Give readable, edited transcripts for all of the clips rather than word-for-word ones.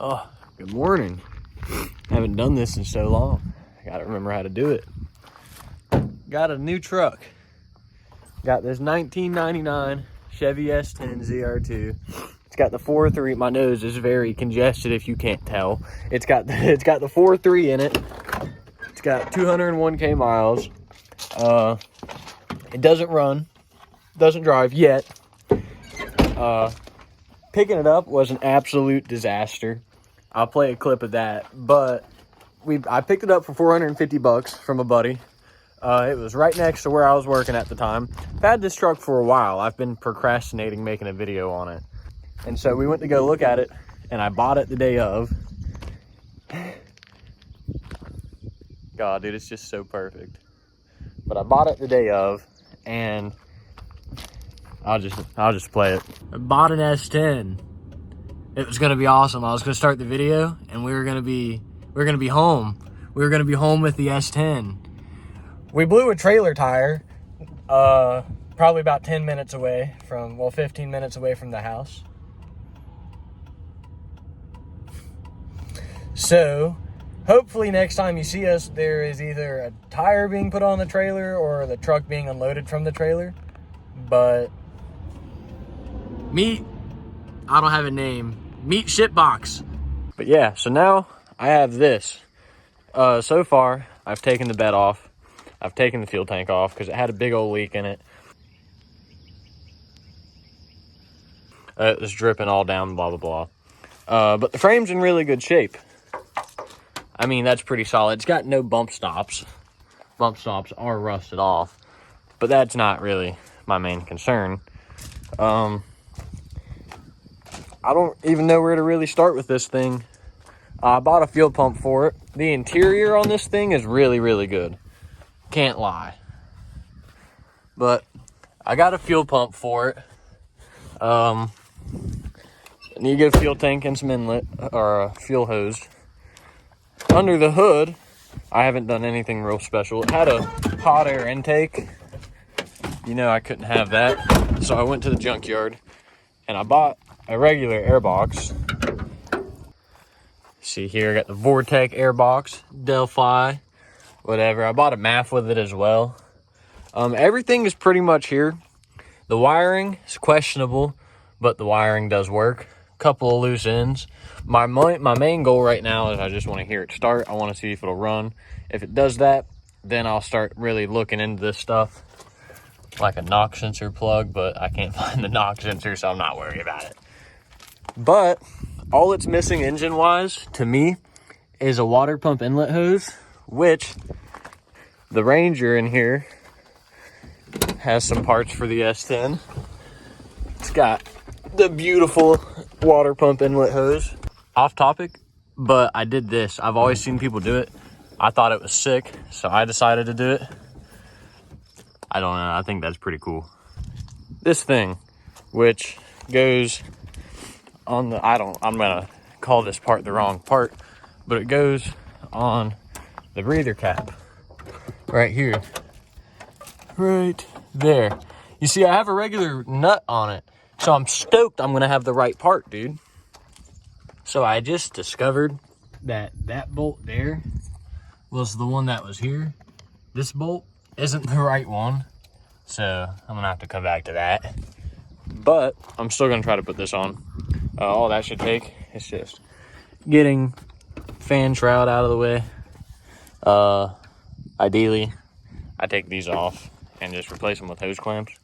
Oh, good morning. Haven't done this in so long. I gotta remember how to do it. Got a new truck. Got this 1999 Chevy S10 ZR2. It's got the 4.3. My nose is very congested if you can't tell. It's got the 4.3 in it. It's got 201k miles. It doesn't run, doesn't drive yet. Picking it up was an absolute disaster. I'll play a clip of that, but I picked it up for 450 bucks from a buddy. It was right next to where I was working at the time. I've had this truck for a while. I've been procrastinating making a video on it. And so we went to go look at it, and I bought it the day of. God, dude, it's just so perfect. But I bought it the day of, and I'll just play it. I bought an S10. It was gonna be awesome. I was gonna start the video, and we were gonna be home. We were gonna be home with the S10. We blew a trailer tire, probably about 10 minutes away from, well, 15 minutes away from the house. So, hopefully next time you see us, there is either a tire being put on the trailer or the truck being unloaded from the trailer. But, meet, I don't have a name, meet shitbox. But yeah, so now I have this. So far, I've taken the bed off. I've taken the fuel tank off because it had a big old leak in it. It was dripping all down, blah, blah, blah. But the frame's in really good shape. I mean, that's pretty solid. It's got no bump stops. Bump stops are rusted off, but that's not really my main concern. I don't even know where to really start with this thing. I bought a fuel pump for it. The interior on this thing is really, really good. Can't lie. But I got a fuel pump for it. You get a fuel tank and some inlet, or a fuel hose. Under the hood, I haven't done anything real special. It had a hot air intake. You know I couldn't have that. So I went to the junkyard and I bought a regular air box. See here, I got the Vortec air box, Delphi, whatever. I bought a MAF with it as well. Everything is pretty much here. The wiring is questionable, but the wiring does work. Couple of loose ends. My main goal right now is I just want to hear it start. I want to see if it'll run. If it does that, then I'll start really looking into this stuff, like a knock sensor plug, but I can't find the knock sensor, so I'm not worried about it. But all it's missing engine-wise, to me, is a water pump inlet hose, which the Ranger in here has some parts for the S10. It's got the beautiful water pump inlet hose. Off topic, but I did this. I've always seen people do it. I thought it was sick, so I decided to do it. I don't know, I think that's pretty cool. This thing, which goes on the, I'm gonna call this part the wrong part, but it goes on the breather cap right here, right there. You see, I have a regular nut on it, so I'm stoked I'm gonna have the right part, dude. So I just discovered that that bolt there was the one that was here. This bolt isn't the right one, so I'm gonna have to come back to that. But I'm still gonna try to put this on. All that should take is just getting fan shroud out of the way. Ideally, I take these off and just replace them with hose clamps,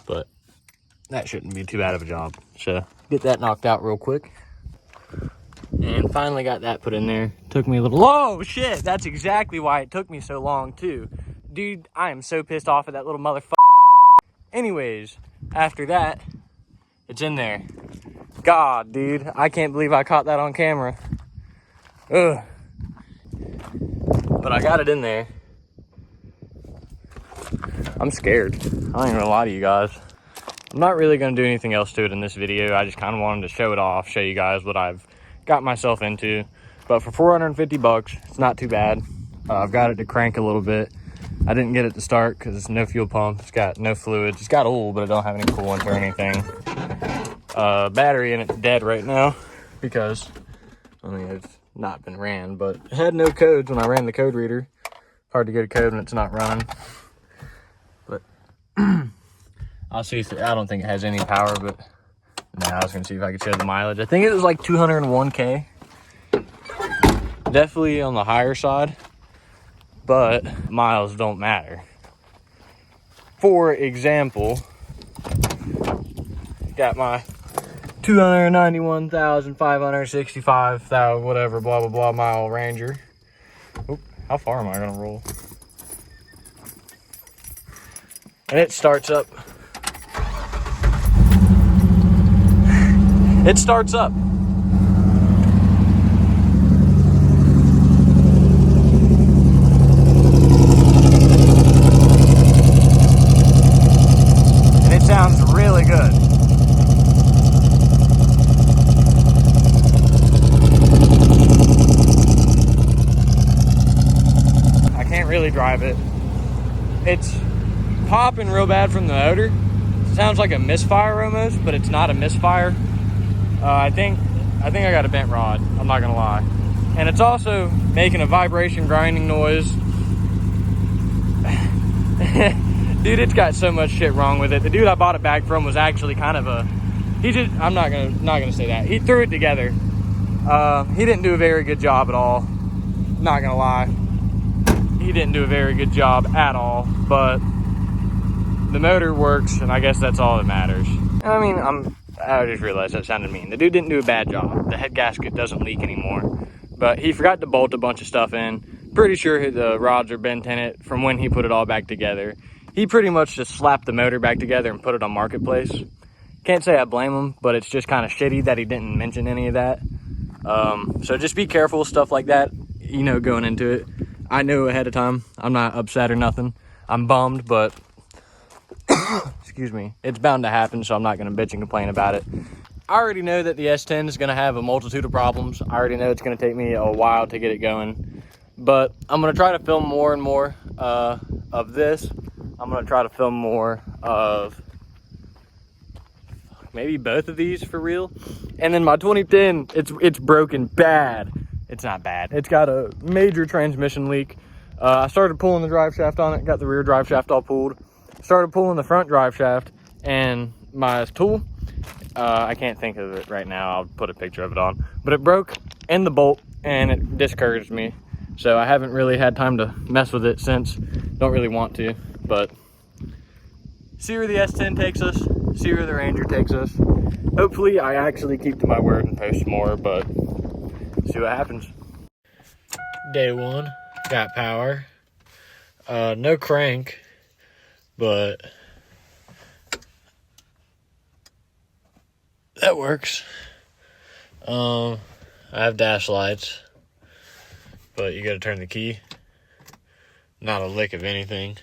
but that shouldn't be too bad of a job. So get that knocked out real quick. And finally got that put in there. Took me a little, whoa, shit, that's exactly why it took me so long too. Dude, I am so pissed off at that little motherfucker. Anyways, after that, it's in there. God, dude, I can't believe I caught that on camera. Ugh. But I got it in there. I'm scared. I ain't gonna lie to you guys. I'm not really gonna do anything else to it in this video. I just kind of wanted to show it off, show you guys what I've got myself into. But for 450 bucks, it's not too bad. I've got it to crank a little bit. I didn't get it to start because it's no fuel pump. It's got no fluids. It's got oil, but it don't have any coolant or anything. Battery in it's dead right now because I mean, it's not been ran, but it had no codes when I ran the code reader. Hard to get a code when it's not running. But I'll see if I don't think it has any power, but I was gonna see if I could show the mileage. I think it was like 201K. Definitely on the higher side, but miles don't matter. For example, got my 291,565 whatever, blah blah blah mile Ranger. Oop, how far am I gonna roll? And it starts up. It starts up. And it sounds really good. I can't really drive it. It's popping real bad from the motor. Sounds like a misfire almost, but it's not a misfire. I think I got a bent rod, I'm not gonna lie. And it's also making a vibration grinding noise. Dude, it's got so much shit wrong with it. The dude I bought it back from was actually kind of I'm not gonna say that. He threw it together. He didn't do a very good job at all. Not gonna lie. He didn't do a very good job at all, but the motor works, and I guess that's all that matters. I mean, I just realized that sounded mean. The dude didn't do a bad job. The head gasket doesn't leak anymore, but he forgot to bolt a bunch of stuff in. Pretty sure the rods are bent in it from when he put it all back together. He pretty much just slapped the motor back together and put it on Marketplace. Can't say I blame him, but it's just kind of shitty that he didn't mention any of that. So just be careful with stuff like that, you know, going into it. I knew ahead of time. I'm not upset or nothing. I'm bummed, but excuse me, it's bound to happen, so I'm not going to bitch and complain about it. I already know that the S10 is going to have a multitude of problems. I already know it's going to take me a while to get it going, but I'm going to try to film more and more of this. I'm going to try to film more of maybe both of these for real. And then my 2010, it's broken bad. It's not bad. It's got a major transmission leak. I started pulling the drive shaft on it, got the rear drive shaft all pulled. Started pulling the front drive shaft, and my tool, I can't think of it right now. I'll put a picture of it on, but it broke in the bolt and it discouraged me. So I haven't really had time to mess with it since. Don't really want to, but see where the S10 takes us, see where the Ranger takes us. Hopefully I actually keep to my word and post more, but see what happens. Day one, got power. No crank, but that works. I have dash lights, but you gotta turn the key. Not a lick of anything.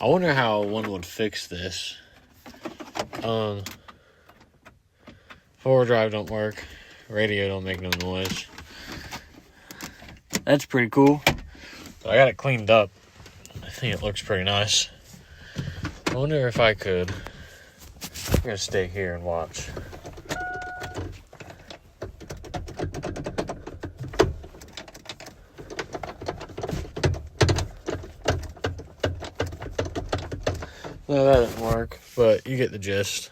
I wonder how one would fix this. Four-wheel drive don't work. Radio don't make no noise. That's pretty cool. But I got it cleaned up. I think it looks pretty nice. I wonder if I could. I'm gonna stay here and watch. No, that didn't work, but you get the gist.